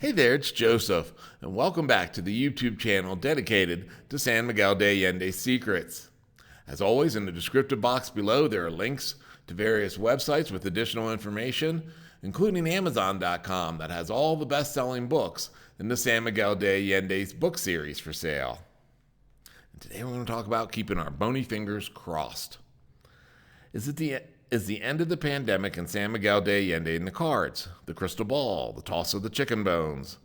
Hey there, it's Joseph, and welcome back to the YouTube channel dedicated to San Miguel de Allende's secrets. As always, in the descriptive box below, there are links to various websites with additional information, including Amazon.com that has all the best-selling books in the San Miguel de Allende's book series for sale. And today we're going to talk about keeping our bony fingers crossed. Is the end of the pandemic in San Miguel de Allende in the cards? The crystal ball, the toss of the chicken bones?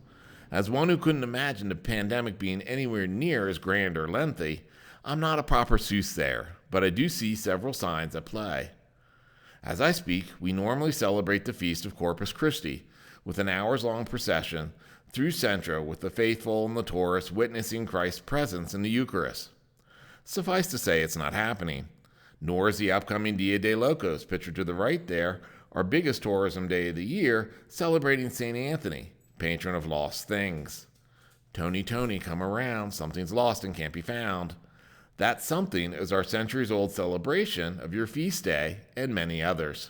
As one who couldn't imagine the pandemic being anywhere near as grand or lengthy, I'm not a proper soothsayer, but I do see several signs at play. As I speak, we normally celebrate the feast of Corpus Christi with an hours-long procession through Centro with the faithful and the tourists witnessing Christ's presence in the Eucharist. Suffice to say, it's not happening. Nor is the upcoming Dia de Locos, pictured to the right there, our biggest tourism day of the year, celebrating St. Anthony, patron of lost things. Tony, Tony, come around, something's lost and can't be found. That something is our centuries-old celebration of your feast day and many others.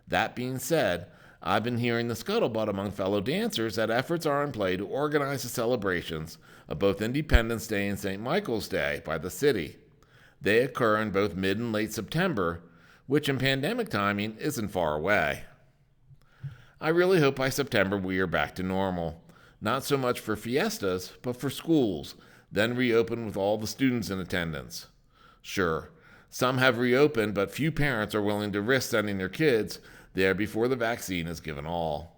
That being said, I've been hearing the scuttlebutt among fellow dancers that efforts are in play to organize the celebrations of both Independence Day and St. Michael's Day by the city. They occur in both mid and late September, which in pandemic timing isn't far away. I really hope by September we are back to normal. Not so much for fiestas, but for schools, then reopen with all the students in attendance. Sure, some have reopened, but few parents are willing to risk sending their kids there before the vaccine is given all.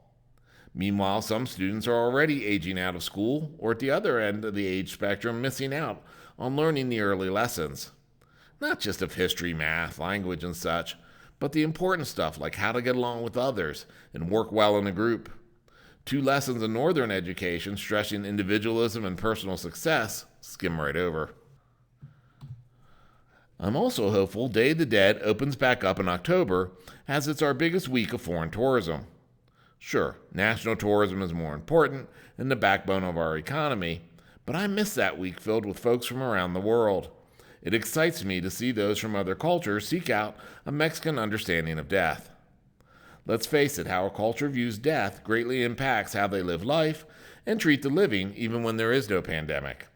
Meanwhile, some students are already aging out of school or at the other end of the age spectrum missing out on learning the early lessons. Not just of history, math, language, and such, but the important stuff like how to get along with others and work well in a group. 2 lessons in Northern education stressing individualism and personal success skim right over. I'm also hopeful Day of the Dead opens back up in October as it's our biggest week of foreign tourism. Sure, national tourism is more important and the backbone of our economy, but I miss that week filled with folks from around the world. It excites me to see those from other cultures seek out a Mexican understanding of death. Let's face it, how our culture views death greatly impacts how they live life and treat the living even when there is no pandemic.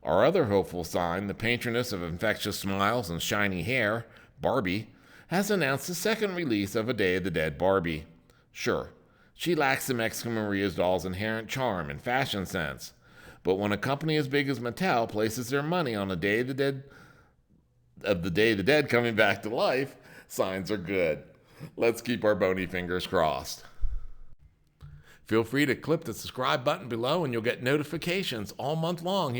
Our other hopeful sign, the patroness of infectious smiles and shiny hair, Barbie, has announced the second release of a Day of the Dead Barbie. Sure, she lacks the Mexican Maria's doll's inherent charm and fashion sense. But when a company as big as Mattel places their money on the Day of the Dead coming back to life, signs are good. Let's keep our bony fingers crossed. Feel free to click the subscribe button below and you'll get notifications all month long here